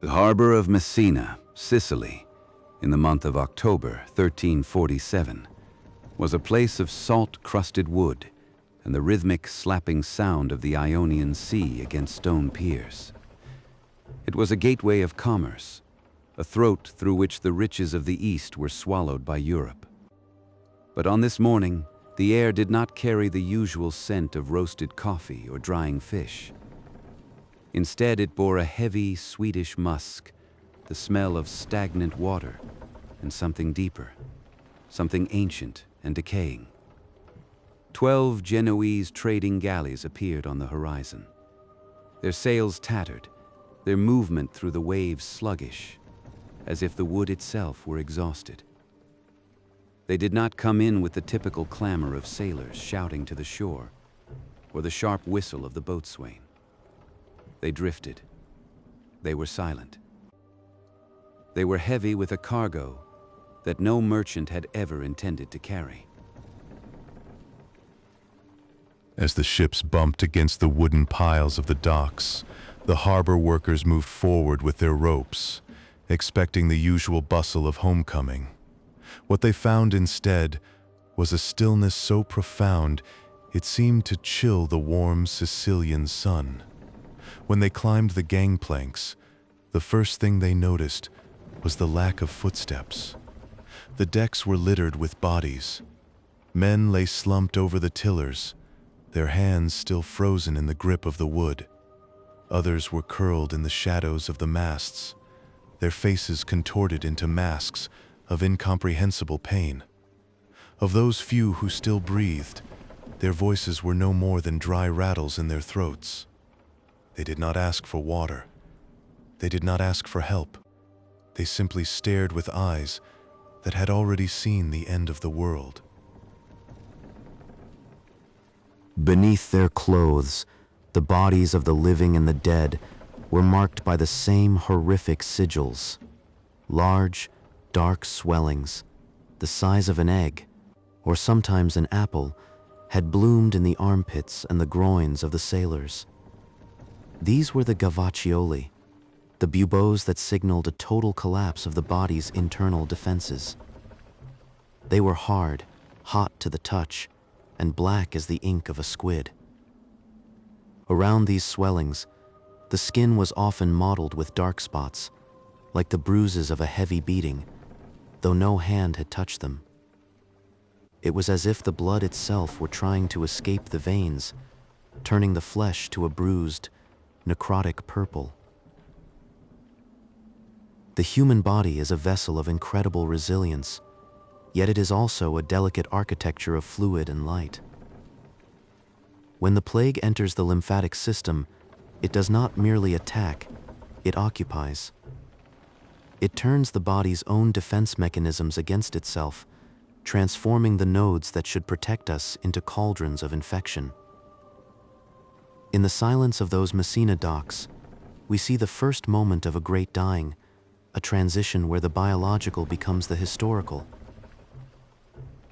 The harbor of Messina, Sicily, in the month of October 1347, was a place of salt-crusted wood and the rhythmic slapping sound of the Ionian Sea against stone piers. It was a gateway of commerce, a throat through which the riches of the East were swallowed by Europe. But on this morning, the air did not carry the usual scent of roasted coffee or drying fish. Instead, it bore a heavy, sweetish musk, the smell of stagnant water, and something deeper, something ancient and decaying. 12 Genoese trading galleys appeared on the horizon, their sails tattered, their movement through the waves sluggish, as if the wood itself were exhausted. They did not come in with the typical clamor of sailors shouting to the shore, or the sharp whistle of the boatswain. They drifted. They were silent. They were heavy with a cargo that no merchant had ever intended to carry. As the ships bumped against the wooden piles of the docks, the harbor workers moved forward with their ropes, expecting the usual bustle of homecoming. What they found instead was a stillness so profound it seemed to chill the warm Sicilian sun. When they climbed the gangplanks, the first thing they noticed was the lack of footsteps. The decks were littered with bodies. Men lay slumped over the tillers, their hands still frozen in the grip of the wood. Others were curled in the shadows of the masts, their faces contorted into masks of incomprehensible pain. Of those few who still breathed, their voices were no more than dry rattles in their throats. They did not ask for water. They did not ask for help. They simply stared with eyes that had already seen the end of the world. Beneath their clothes, the bodies of the living and the dead were marked by the same horrific sigils. Large, dark swellings, the size of an egg, or sometimes an apple, had bloomed in the armpits and the groins of the sailors. These were the gavaccioli, the buboes that signaled a total collapse of the body's internal defenses. They were hard, hot to the touch, and black as the ink of a squid. Around these swellings, the skin was often mottled with dark spots, like the bruises of a heavy beating, though no hand had touched them. It was as if the blood itself were trying to escape the veins, turning the flesh to a bruised, necrotic purple. The human body is a vessel of incredible resilience, yet it is also a delicate architecture of fluid and light. When the plague enters the lymphatic system, it does not merely attack, it occupies. It turns the body's own defense mechanisms against itself, transforming the nodes that should protect us into cauldrons of infection. In the silence of those Messina docks, we see the first moment of a great dying, a transition where the biological becomes the historical.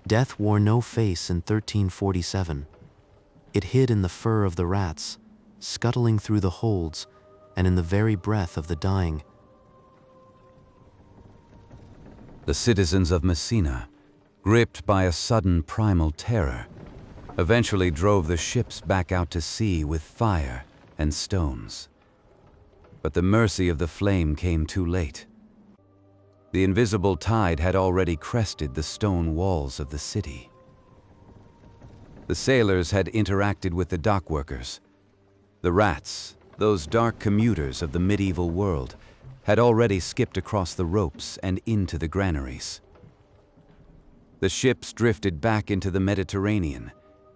Death wore no face in 1347. It hid in the fur of the rats, scuttling through the holds, and in the very breath of the dying. The citizens of Messina, gripped by a sudden primal terror, eventually drove the ships back out to sea with fire and stones. But the mercy of the flame came too late. The invisible tide had already crested the stone walls of the city. The sailors had interacted with the dockworkers. The rats, those dark commuters of the medieval world, had already skipped across the ropes and into the granaries. The ships drifted back into the Mediterranean,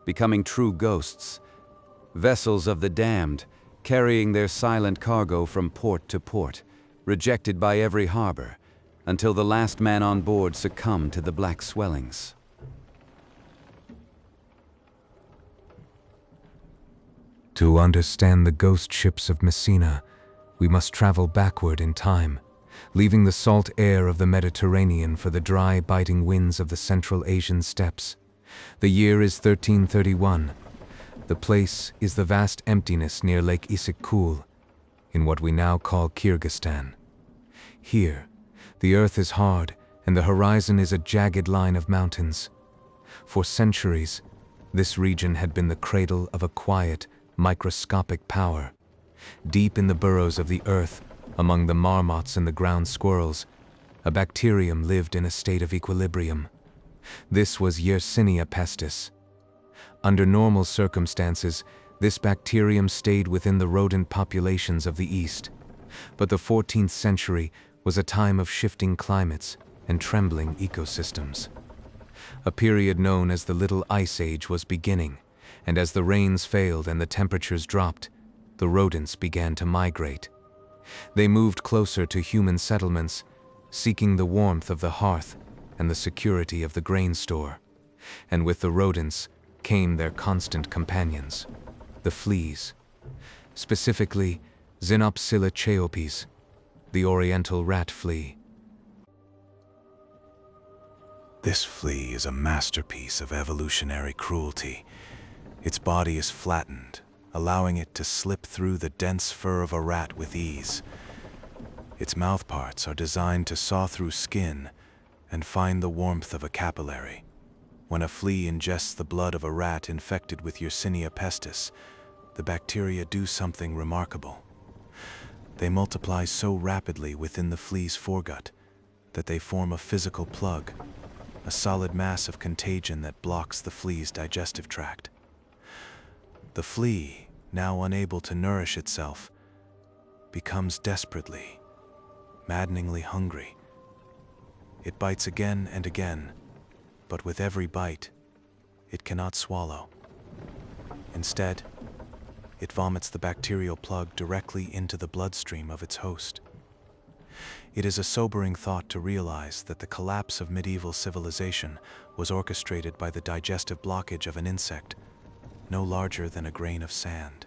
becoming true ghosts, vessels of the damned, carrying their silent cargo from port to port, rejected by every harbor, until the last man on board succumbed to the black swellings. To understand the ghost ships of Messina, we must travel backward in time, leaving the salt air of the Mediterranean for the dry, biting winds of the Central Asian steppes. The year is 1331. The place is the vast emptiness near Lake Issyk-Kul, in what we now call Kyrgyzstan. Here, the earth is hard and the horizon is a jagged line of mountains. For centuries, this region had been the cradle of a quiet, microscopic power. Deep in the burrows of the earth, among the marmots and the ground squirrels, a bacterium lived in a state of equilibrium. This was Yersinia pestis. Under normal circumstances, this bacterium stayed within the rodent populations of the East. But the 14th century was a time of shifting climates and trembling ecosystems. A period known as the Little Ice Age was beginning, and as the rains failed and the temperatures dropped, the rodents began to migrate. They moved closer to human settlements, seeking the warmth of the hearth and the security of the grain store. And with the rodents came their constant companions, the fleas, specifically Xenopsilla chaopes, the oriental rat flea. This flea is a masterpiece of evolutionary cruelty. Its body is flattened, allowing it to slip through the dense fur of a rat with ease. Its mouthparts are designed to saw through skin and find the warmth of a capillary. When a flea ingests the blood of a rat infected with Yersinia pestis, the bacteria do something remarkable. They multiply so rapidly within the flea's foregut that they form a physical plug, a solid mass of contagion that blocks the flea's digestive tract. The flea, now unable to nourish itself, becomes desperately, maddeningly hungry. It bites again and again, but with every bite, it cannot swallow. Instead, it vomits the bacterial plug directly into the bloodstream of its host. It is a sobering thought to realize that the collapse of medieval civilization was orchestrated by the digestive blockage of an insect no larger than a grain of sand.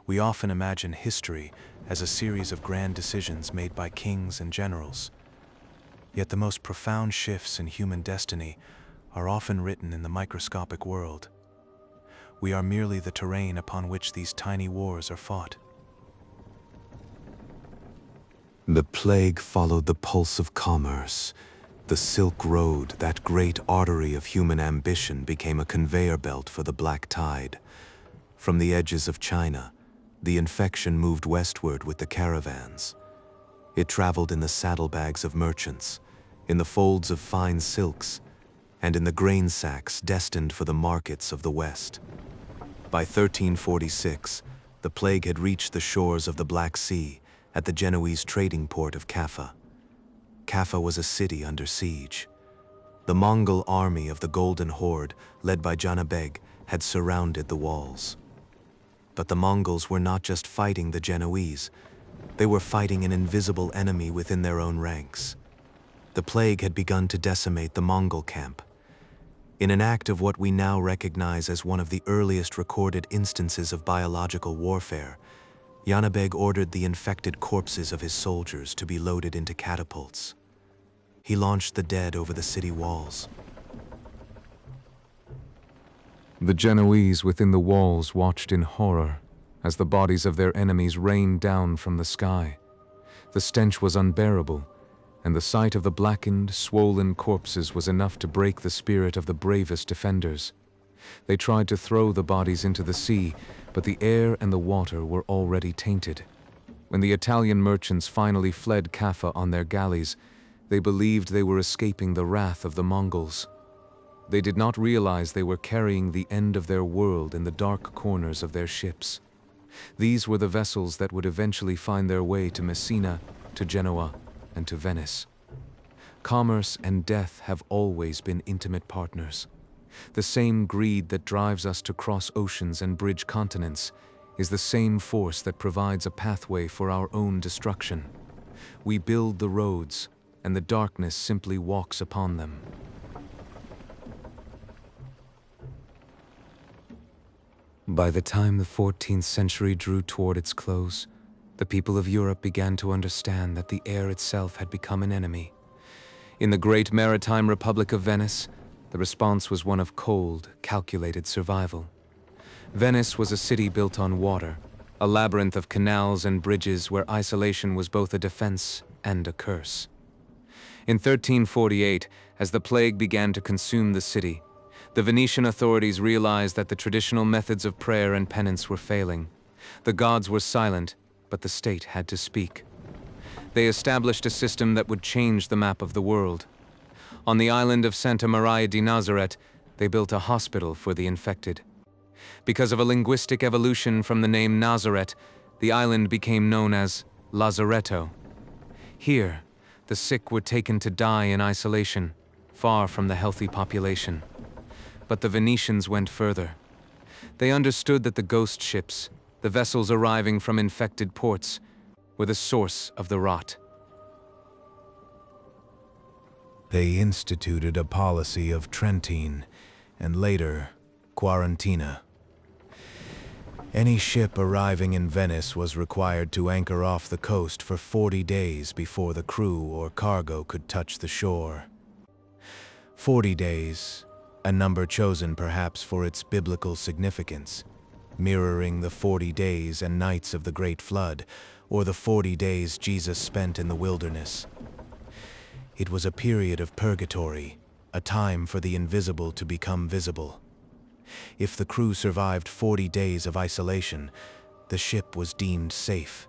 We often imagine history as a series of grand decisions made by kings and generals. Yet the most profound shifts in human destiny are often written in the microscopic world. We are merely the terrain upon which these tiny wars are fought. The plague followed the pulse of commerce. The Silk Road, that great artery of human ambition, became a conveyor belt for the black tide. From the edges of China, the infection moved westward with the caravans. It traveled in the saddlebags of merchants, in the folds of fine silks, and in the grain sacks destined for the markets of the West. By 1346, the plague had reached the shores of the Black Sea at the Genoese trading port of Kaffa. Kaffa was a city under siege. The Mongol army of the Golden Horde, led by Janabeg, had surrounded the walls. But the Mongols were not just fighting the Genoese. They were fighting an invisible enemy within their own ranks. The plague had begun to decimate the Mongol camp. In an act of what we now recognize as one of the earliest recorded instances of biological warfare, Janabeg ordered the infected corpses of his soldiers to be loaded into catapults. He launched the dead over the city walls. The Genoese within the walls watched in horror as the bodies of their enemies rained down from the sky. The stench was unbearable, and the sight of the blackened, swollen corpses was enough to break the spirit of the bravest defenders. They tried to throw the bodies into the sea, but the air and the water were already tainted. When the Italian merchants finally fled Kaffa on their galleys, they believed they were escaping the wrath of the Mongols. They did not realize they were carrying the end of their world in the dark corners of their ships. These were the vessels that would eventually find their way to Messina, to Genoa, and to Venice. Commerce and death have always been intimate partners. The same greed that drives us to cross oceans and bridge continents is the same force that provides a pathway for our own destruction. We build the roads, and the darkness simply walks upon them. By the time the 14th century drew toward its close, the people of Europe began to understand that the air itself had become an enemy. In the great maritime Republic of Venice, the response was one of cold, calculated survival. Venice was a city built on water, a labyrinth of canals and bridges where isolation was both a defense and a curse. In 1348, as the plague began to consume the city, the Venetian authorities realized that the traditional methods of prayer and penance were failing. The gods were silent, but the state had to speak. They established a system that would change the map of the world. On the island of Santa Maria di Nazareth, they built a hospital for the infected. Because of a linguistic evolution from the name Nazareth, the island became known as Lazaretto. Here, the sick were taken to die in isolation, far from the healthy population. But the Venetians went further. They understood that the ghost ships, the vessels arriving from infected ports, were the source of the rot. They instituted a policy of Trentine, and later, Quarantina. Any ship arriving in Venice was required to anchor off the coast for 40 days before the crew or cargo could touch the shore. 40 days, a number chosen perhaps for its biblical significance, mirroring the 40 days and nights of the Great Flood, or the 40 days Jesus spent in the wilderness. It was a period of purgatory, a time for the invisible to become visible. If the crew survived 40 days of isolation, the ship was deemed safe.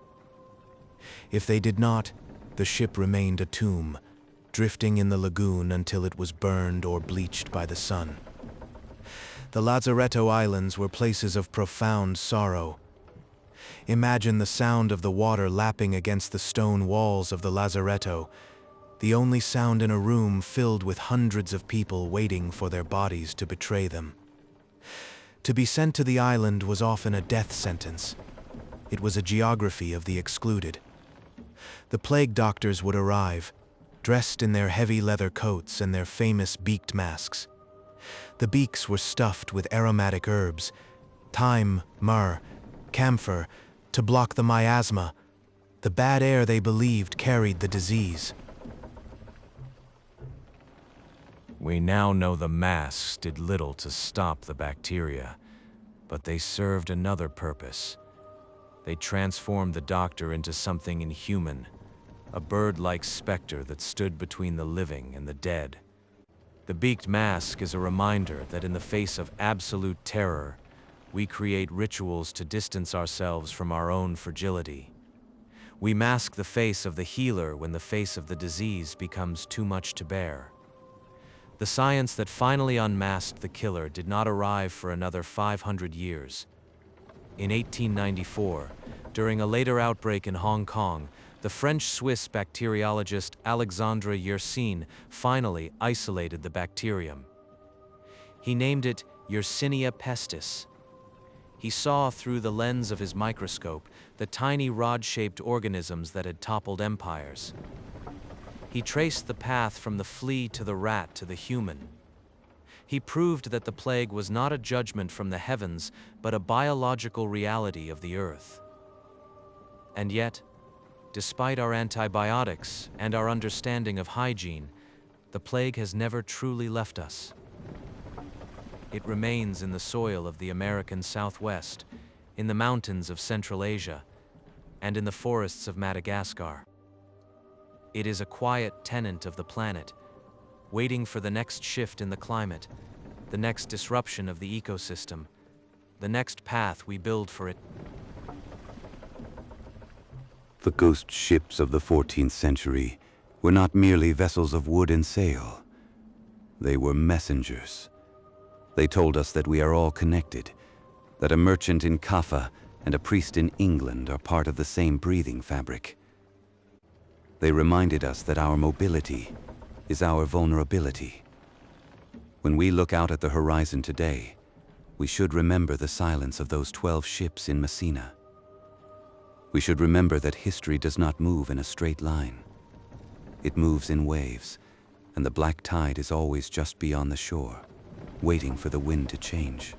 If they did not, the ship remained a tomb, drifting in the lagoon until it was burned or bleached by the sun. The Lazaretto Islands were places of profound sorrow. Imagine the sound of the water lapping against the stone walls of the Lazaretto, the only sound in a room filled with hundreds of people waiting for their bodies to betray them. To be sent to the island was often a death sentence. It was a geography of the excluded. The plague doctors would arrive, dressed in their heavy leather coats and their famous beaked masks. The beaks were stuffed with aromatic herbs, thyme, myrrh, camphor, to block the miasma, the bad air they believed carried the disease. We now know the masks did little to stop the bacteria, but they served another purpose. They transformed the doctor into something inhuman, a bird-like specter that stood between the living and the dead. The beaked mask is a reminder that in the face of absolute terror, we create rituals to distance ourselves from our own fragility. We mask the face of the healer when the face of the disease becomes too much to bear. The science that finally unmasked the killer did not arrive for another 500 years. In 1894, during a later outbreak in Hong Kong, the French-Swiss bacteriologist Alexandre Yersin finally isolated the bacterium. He named it Yersinia pestis. He saw through the lens of his microscope the tiny rod-shaped organisms that had toppled empires. He traced the path from the flea to the rat to the human. He proved that the plague was not a judgment from the heavens, but a biological reality of the earth. And yet, despite our antibiotics and our understanding of hygiene, the plague has never truly left us. It remains in the soil of the American Southwest, in the mountains of Central Asia, and in the forests of Madagascar. It is a quiet tenant of the planet, waiting for the next shift in the climate, the next disruption of the ecosystem, the next path we build for it. The ghost ships of the 14th century were not merely vessels of wood and sail. They were messengers. They told us that we are all connected, that a merchant in Kaffa and a priest in England are part of the same breathing fabric. They reminded us that our mobility is our vulnerability. When we look out at the horizon today, we should remember the silence of those 12 ships in Messina. We should remember that history does not move in a straight line. It moves in waves, and the black tide is always just beyond the shore, waiting for the wind to change.